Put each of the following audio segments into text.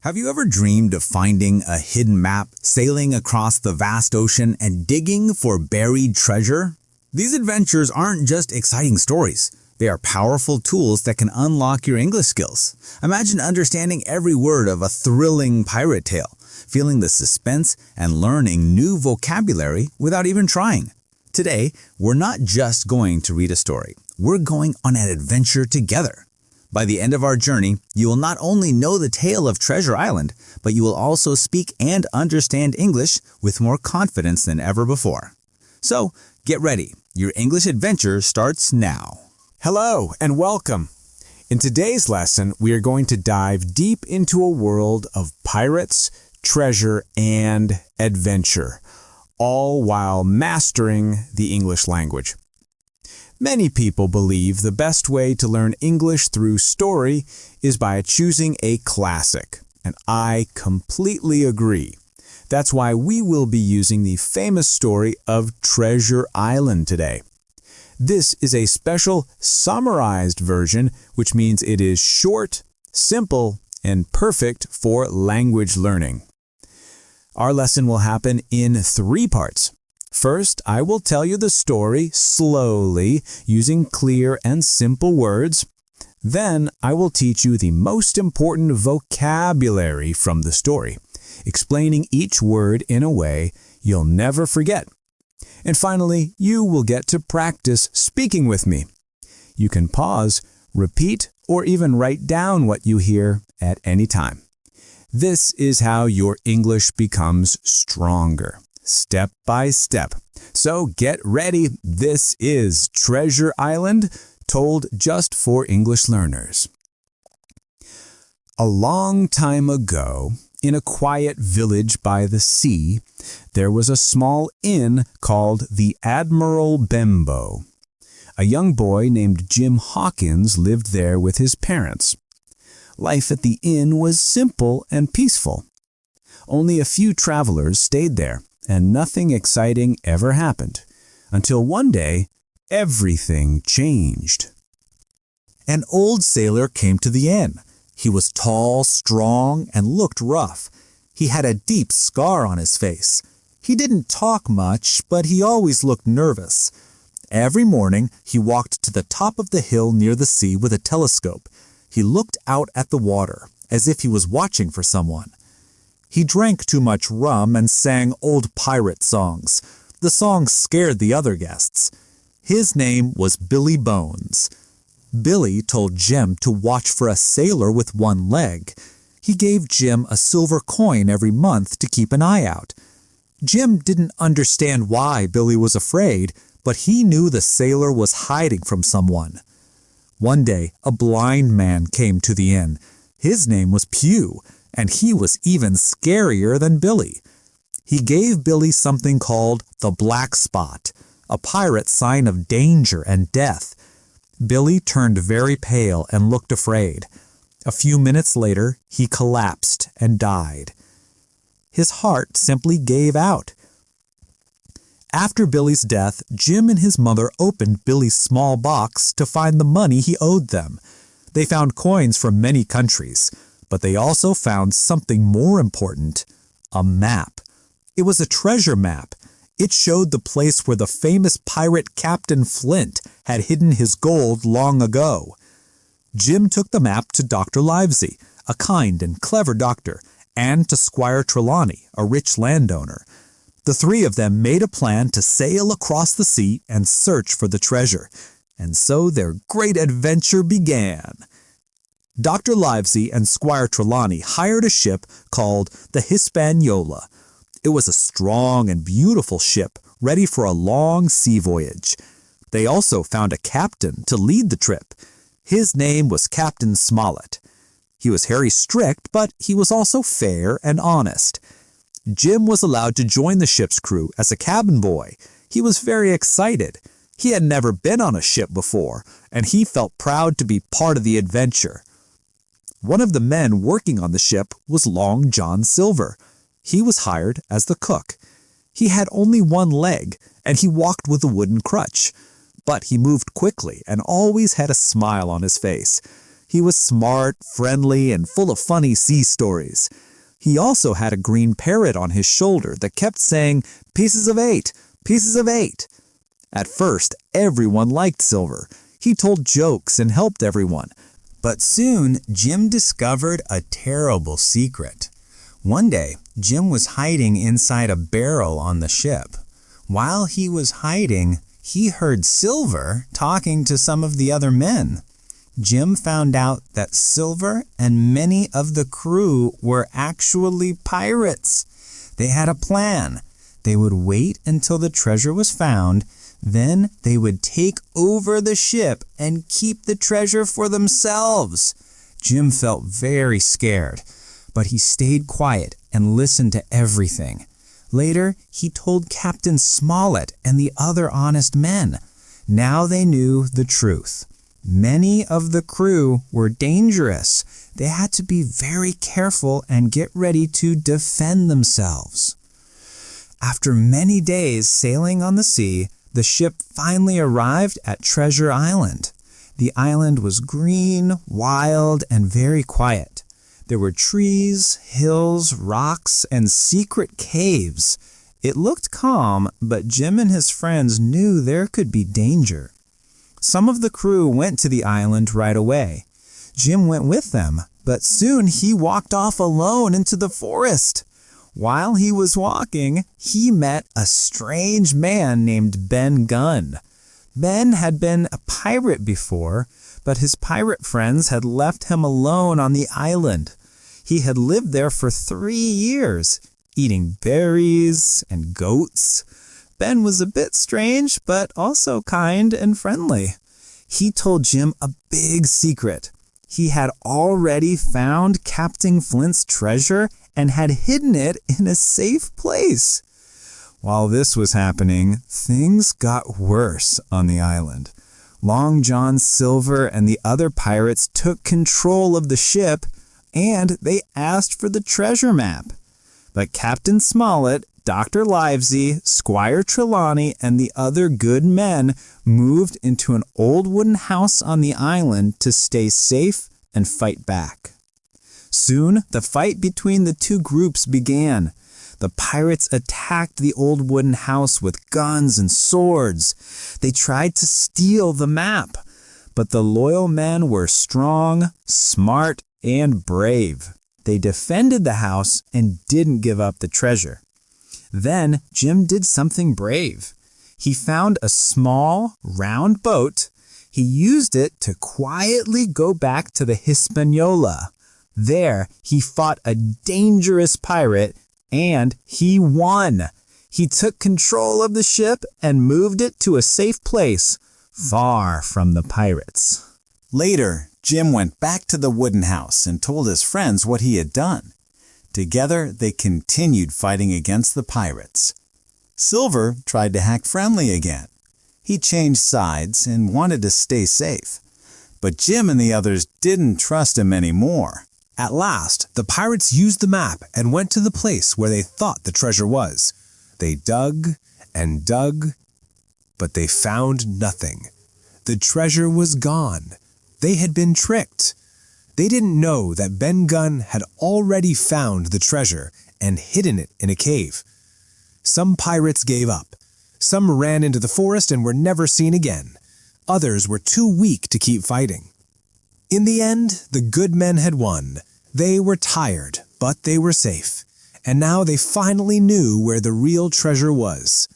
Have you ever dreamed of finding a hidden map, sailing across the vast ocean, and digging for buried treasure? These adventures aren't just exciting stories. They are powerful tools that can unlock your English skills. Imagine understanding every word of a thrilling pirate tale, feeling the suspense, and learning new vocabulary without even trying. Today, we're not just going to read a story. We're going on an adventure together. By the end of our journey, you will not only know the tale of Treasure Island, but you will also speak and understand English with more confidence than ever before. So, get ready. Your English adventure starts now. Hello and welcome. In today's lesson, we are going to dive deep into a world of pirates, treasure, and adventure, all while mastering the English language. Many people believe the best way to learn English through story is by choosing a classic, and I completely agree. That's why we will be using the famous story of Treasure Island today. This is a special summarized version, which means it is short, simple, and perfect for language learning. Our lesson will happen in 3 parts. First, I will tell you the story slowly using clear and simple words. Then, I will teach you the most important vocabulary from the story, explaining each word in a way you'll never forget. And finally, you will get to practice speaking with me. You can pause, repeat, or even write down what you hear at any time. This is how your English becomes stronger, step by step. So get ready. This is Treasure Island, told just for English learners. A long time ago, in a quiet village by the sea, there was a small inn called the Admiral Benbow. A young boy named Jim Hawkins lived there with his parents. Life at the inn was simple and peaceful. Only a few travelers stayed there, and nothing exciting ever happened, until one day, everything changed. An old sailor came to the inn. He was tall, strong, and looked rough. He had a deep scar on his face. He didn't talk much, but he always looked nervous. Every morning, he walked to the top of the hill near the sea with a telescope. He looked out at the water, as if he was watching for someone. He drank too much rum and sang old pirate songs. The songs scared the other guests. His name was Billy Bones. Billy told Jim to watch for a sailor with one leg. He gave Jim a silver coin every month to keep an eye out. Jim didn't understand why Billy was afraid, but he knew the sailor was hiding from someone. One day, a blind man came to the inn. His name was Pew, and he was even scarier than Billy. He gave Billy something called the black spot, a pirate sign of danger and death. Billy turned very pale and looked afraid. A few minutes later, he collapsed and died. His heart simply gave out. After Billy's death, Jim and his mother opened Billy's small box to find the money he owed them. They found coins from many countries, but they also found something more important, a map. It was a treasure map. It showed the place where the famous pirate Captain Flint had hidden his gold long ago. Jim took the map to Dr. Livesey, a kind and clever doctor, and to Squire Trelawney, a rich landowner. The 3 of them made a plan to sail across the sea and search for the treasure, and so their great adventure began. Dr. Livesey and Squire Trelawney hired a ship called the Hispaniola. It was a strong and beautiful ship, ready for a long sea voyage. They also found a captain to lead the trip. His name was Captain Smollett. He was very strict, but he was also fair and honest. Jim was allowed to join the ship's crew as a cabin boy. He was very excited. He had never been on a ship before, and he felt proud to be part of the adventure. One of the men working on the ship was Long John Silver. He was hired as the cook. He had only one leg, and he walked with a wooden crutch. But he moved quickly and always had a smile on his face. He was smart, friendly, and full of funny sea stories. He also had a green parrot on his shoulder that kept saying, "Pieces of 8, pieces of 8." At first, everyone liked Silver. He told jokes and helped everyone. But soon, Jim discovered a terrible secret. One day, Jim was hiding inside a barrel on the ship. While he was hiding, he heard Silver talking to some of the other men. Jim found out that Silver and many of the crew were actually pirates. They had a plan. They would wait until the treasure was found, then they would take over the ship and keep the treasure for themselves. Jim felt very scared, but he stayed quiet and listened to everything. Later, he told Captain Smollett and the other honest men. Now they knew the truth. Many of the crew were dangerous. They had to be very careful and get ready to defend themselves. After many days sailing on the sea, the ship finally arrived at Treasure Island. The island was green, wild, and very quiet. There were trees, hills, rocks, and secret caves. It looked calm, but Jim and his friends knew there could be danger. Some of the crew went to the island right away. Jim went with them, but soon he walked off alone into the forest. While he was walking, he met a strange man named Ben Gunn. Ben had been a pirate before, but his pirate friends had left him alone on the island. He had lived there for 3 years, eating berries and goats. Ben was a bit strange, but also kind and friendly. He told Jim a big secret. He had already found Captain Flint's treasure and had hidden it in a safe place. While this was happening, things got worse on the island. Long John Silver and the other pirates took control of the ship, and they asked for the treasure map. But Captain Smollett, Dr. Livesey, Squire Trelawney, and the other good men moved into an old wooden house on the island to stay safe and fight back. Soon, the fight between the two groups began. The pirates attacked the old wooden house with guns and swords. They tried to steal the map, but the loyal men were strong, smart, and brave. They defended the house and didn't give up the treasure. Then Jim did something brave. He found a small, round boat. He used it to quietly go back to the Hispaniola. There, he fought a dangerous pirate, and he won. He took control of the ship and moved it to a safe place, far from the pirates. Later, Jim went back to the wooden house and told his friends what he had done. Together, they continued fighting against the pirates. Silver tried to act friendly again. He changed sides and wanted to stay safe. But Jim and the others didn't trust him anymore. At last, the pirates used the map and went to the place where they thought the treasure was. They dug and dug, but they found nothing. The treasure was gone. They had been tricked. They didn't know that Ben Gunn had already found the treasure and hidden it in a cave. Some pirates gave up. Some ran into the forest and were never seen again. Others were too weak to keep fighting. In the end, the good men had won. They were tired, but they were safe. And now they finally knew where the real treasure was.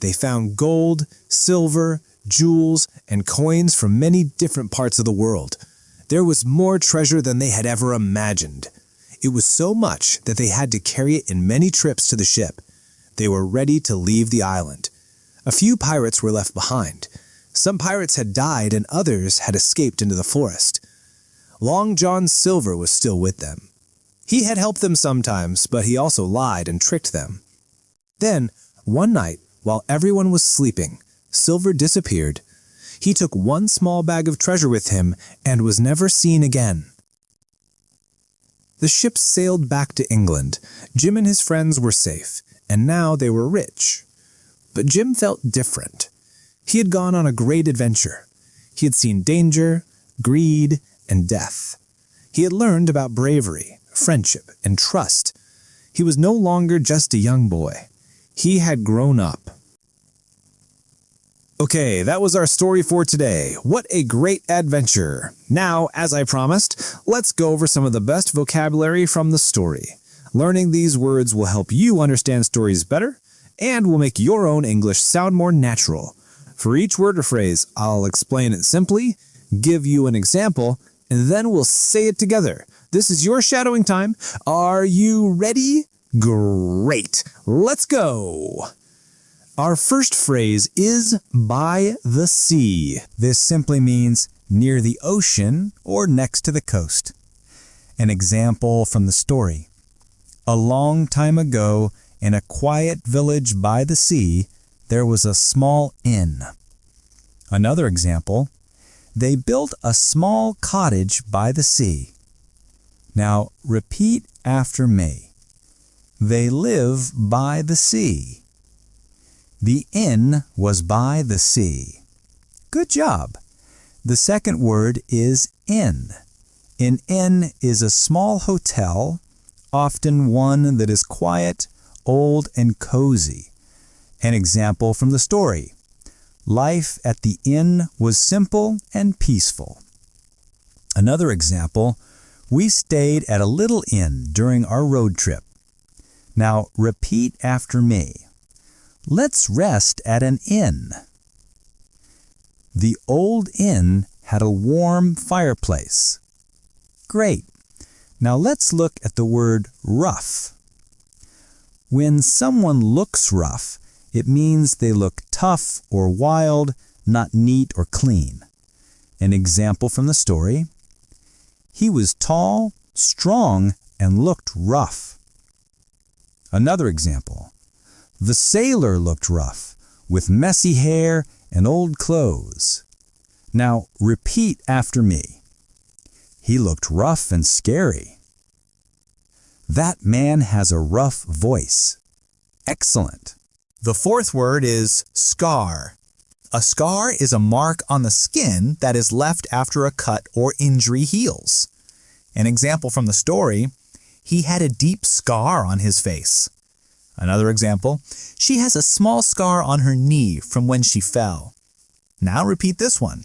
They found gold, silver, jewels, and coins from many different parts of the world. There was more treasure than they had ever imagined. It was so much that they had to carry it in many trips to the ship. They were ready to leave the island. A few pirates were left behind. Some pirates had died and others had escaped into the forest. Long John Silver was still with them. He had helped them sometimes, but he also lied and tricked them. Then, one night, while everyone was sleeping, Silver disappeared. He took one small bag of treasure with him and was never seen again. The ship sailed back to England. Jim and his friends were safe, and now they were rich. But Jim felt different. He had gone on a great adventure. He had seen danger, greed, and death. He had learned about bravery, friendship, and trust. He was no longer just a young boy. He had grown up. Okay, that was our story for today. What a great adventure. Now, as I promised, let's go over some of the best vocabulary from the story. Learning these words will help you understand stories better and will make your own English sound more natural. For each word or phrase, I'll explain it simply, give you an example, and then we'll say it together. This is your shadowing time. Are you ready? Great. Let's go. Our first phrase is by the sea. This simply means near the ocean or next to the coast. An example from the story. A long time ago, in a quiet village by the sea, there was a small inn. Another example, they built a small cottage by the sea. Now repeat after me. They live by the sea. The inn was by the sea. Good job. The second word is inn. An inn is a small hotel, often one that is quiet, old, and cozy. An example from the story. Life at the inn was simple and peaceful. Another example, we stayed at a little inn during our road trip. Now repeat after me. Let's rest at an inn. The old inn had a warm fireplace. Great. Now let's look at the word rough. When someone looks rough, it means they look tough or wild, not neat or clean. An example from the story. He was tall, strong, and looked rough. Another example. The sailor looked rough, with messy hair and old clothes. Now repeat after me. He looked rough and scary. That man has a rough voice. Excellent. The fourth word is scar. A scar is a mark on the skin that is left after a cut or injury heals. An example from the story, he had a deep scar on his face. Another example, she has a small scar on her knee from when she fell. Now repeat this one.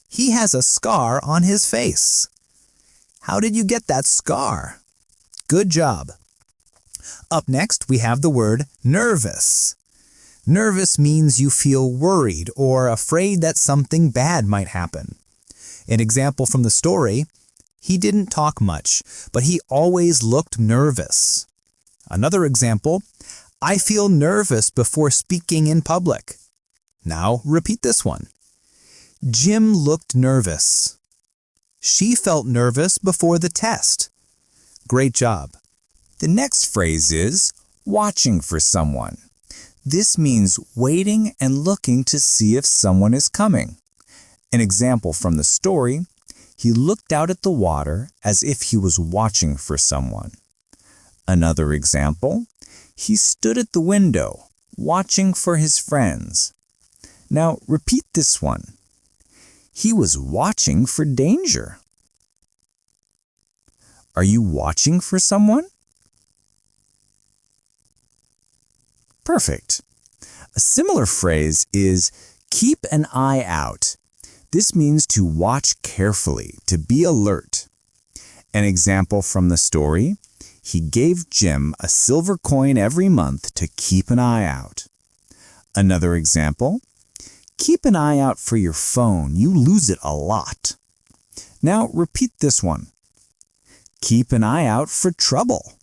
He has a scar on his face. How did you get that scar? Good job. Up next, we have the word nervous. Nervous means you feel worried or afraid that something bad might happen. An example from the story, he didn't talk much, but he always looked nervous. Another example, I feel nervous before speaking in public. Now repeat this one. Jim looked nervous. She felt nervous before the test. Great job. The next phrase is watching for someone. This means waiting and looking to see if someone is coming. An example from the story, he looked out at the water as if he was watching for someone. Another example, he stood at the window, watching for his friends. Now repeat this one. He was watching for danger. Are you watching for someone? Perfect. A similar phrase is keep an eye out. This means to watch carefully, to be alert. An example from the story, he gave Jim a silver coin every month to keep an eye out. Another example, keep an eye out for your phone. You lose it a lot. Now repeat this one. Keep an eye out for trouble.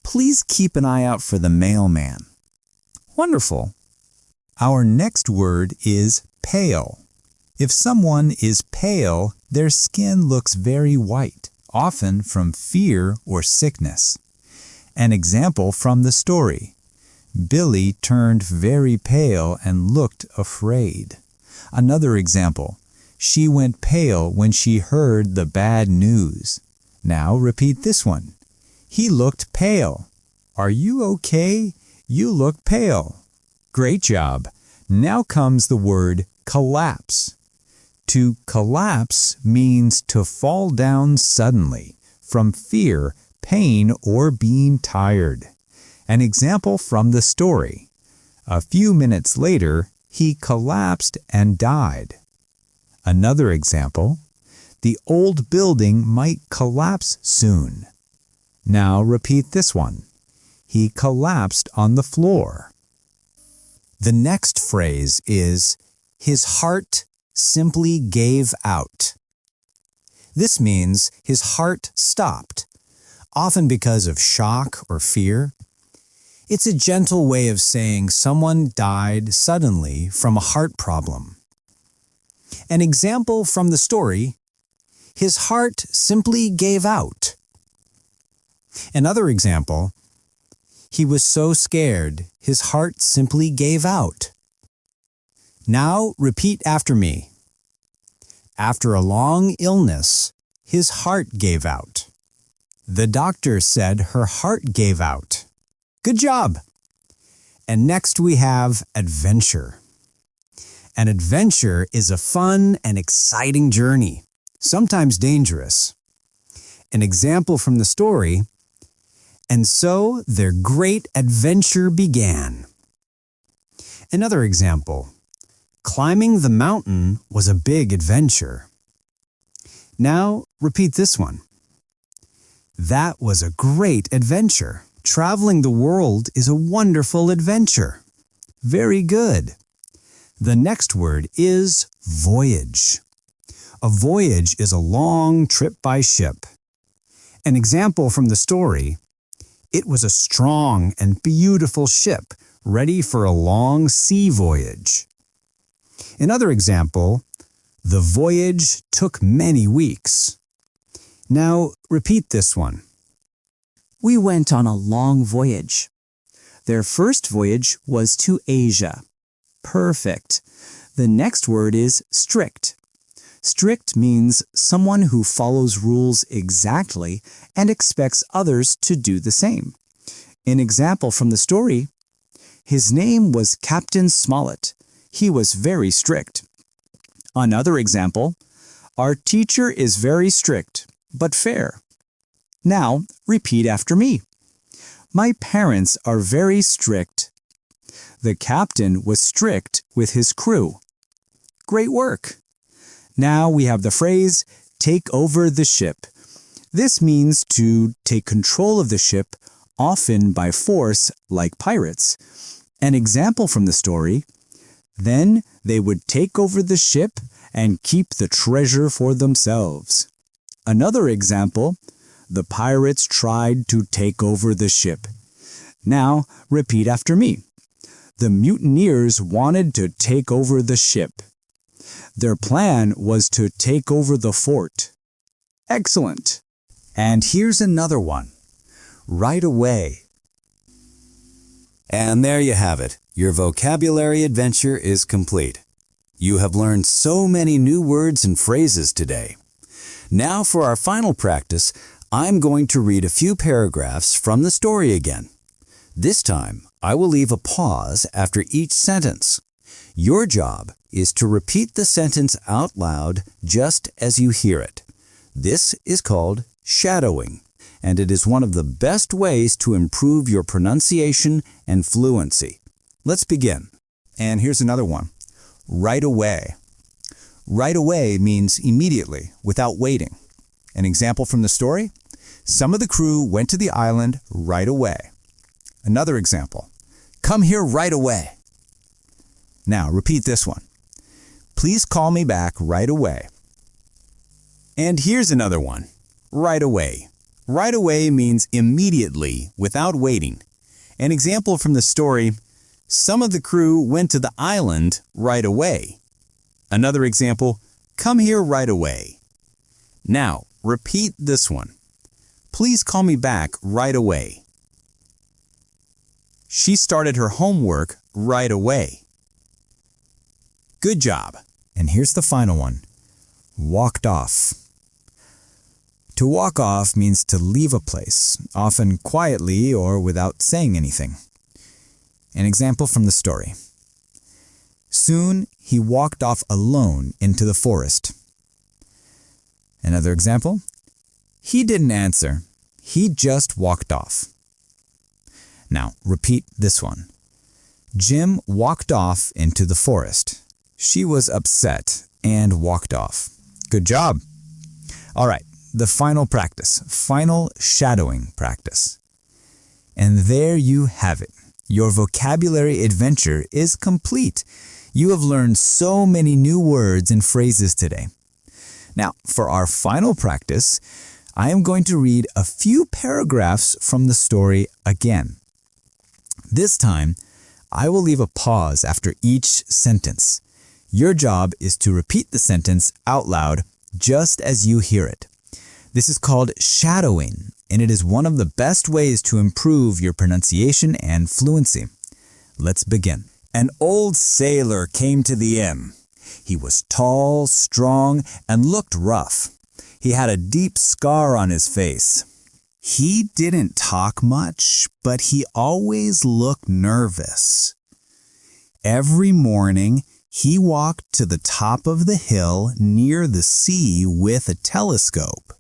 Please keep an eye out for the mailman. Wonderful. Our next word is pale. If someone is pale, their skin looks very white, often from fear or sickness. An example from the story. Billy turned very pale and looked afraid. Another example. She went pale when she heard the bad news. Now repeat this one. He looked pale. Are you okay? You look pale. Great job. Now comes the word collapse. To collapse means to fall down suddenly from fear, pain, or being tired. An example from the story. A few minutes later, he collapsed and died. Another example. The old building might collapse soon. Now repeat this one. He collapsed on the floor. The next phrase is, his heart simply gave out. This means his heart stopped, often because of shock or fear. It's a gentle way of saying someone died suddenly from a heart problem. An example from the story, his heart simply gave out. Another example, he was so scared, his heart simply gave out. Now repeat after me. After a long illness, his heart gave out. The doctor said her heart gave out. Good job! And next we have adventure. An adventure is a fun and exciting journey, sometimes dangerous. An example from the story, and so their great adventure began. Another example, climbing the mountain was a big adventure. Now repeat this one. That was a great adventure. Traveling the world is a wonderful adventure. Very good. The next word is voyage. A voyage is a long trip by ship. An example from the story, it was a strong and beautiful ship ready for a long sea voyage. Another example, the voyage took many weeks. Now repeat this one. We went on a long voyage. Their first voyage was to Asia. Perfect. The next word is strict. Strict means someone who follows rules exactly and expects others to do the same. An example from the story, his name was Captain Smollett. He was very strict. Another example, our teacher is very strict, but fair. Now, repeat after me. My parents are very strict. The captain was strict with his crew. Great work! Now we have the phrase, take over the ship. This means to take control of the ship, often by force, like pirates. An example from the story, then they would take over the ship and keep the treasure for themselves. Another example, the pirates tried to take over the ship. Now, repeat after me. The mutineers wanted to take over the ship. Their plan was to take over the fort. Excellent. And here's another one. Right away. And there you have it. Your vocabulary adventure is complete. You have learned so many new words and phrases today. Now for our final practice, I'm going to read a few paragraphs from the story again. This time, I will leave a pause after each sentence. Your job is to repeat the sentence out loud just as you hear it. This is called shadowing, and it is one of the best ways to improve your pronunciation and fluency. Let's begin. And here's another one. Right away. Right away means immediately, without waiting. An example from the story? Some of the crew went to the island right away. Another example. Come here right away. Now repeat this one. Please call me back right away. And here's another one. Right away. Right away means immediately, without waiting. An example from the story, some of the crew went to the island right away. Another example, come here right away. Now, repeat this one. Please call me back right away. She started her homework right away. Good job. And here's the final one. Walked off. To walk off means to leave a place, often quietly or without saying anything. An example from the story. Soon he walked off alone into the forest. Another example. He didn't answer. He just walked off. Now, repeat this one. Jim walked off into the forest. She was upset and walked off. Good job. All right, the final practice, final shadowing practice. And there you have it. Your vocabulary adventure is complete. You have learned so many new words and phrases today. Now, for our final practice, I am going to read a few paragraphs from the story again. This time, I will leave a pause after each sentence. Your job is to repeat the sentence out loud just as you hear it. This is called shadowing, and it is one of the best ways to improve your pronunciation and fluency. Let's begin. An old sailor came to the inn. He was tall, strong, and looked rough. He had a deep scar on his face. He didn't talk much, but he always looked nervous. Every morning, he walked to the top of the hill near the sea with a telescope.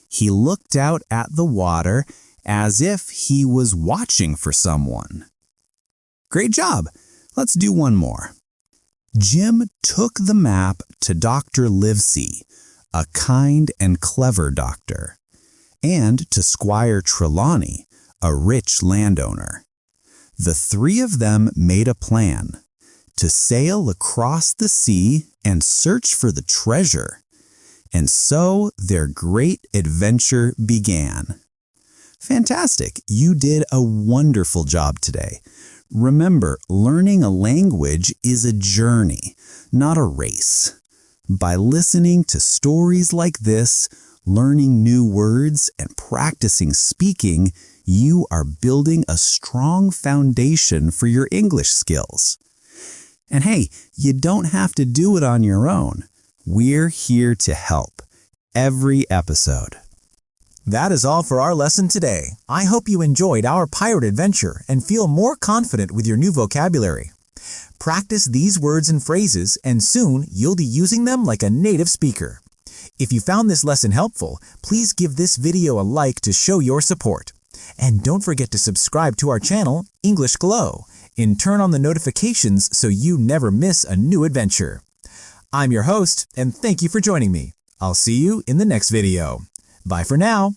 He looked out at the water as if he was watching for someone. Great job! Let's do one more. Jim took the map to Dr. Livesey, a kind and clever doctor, and to Squire Trelawney, a rich landowner. The three of them made a plan to sail across the sea and search for the treasure. And so their great adventure began. Fantastic! You did a wonderful job today. Remember, learning a language is a journey, not a race. By listening to stories like this, learning new words, and practicing speaking, you are building a strong foundation for your English skills. And hey, you don't have to do it on your own. We're here to help every episode. That is all for our lesson today. I hope you enjoyed our pirate adventure and feel more confident with your new vocabulary. Practice these words and phrases, and soon you'll be using them like a native speaker. If you found this lesson helpful, please give this video a like to show your support. And don't forget to subscribe to our channel, English Glow, and turn on the notifications so you never miss a new adventure. I'm your host, and thank you for joining me. I'll see you in the next video. Bye for now.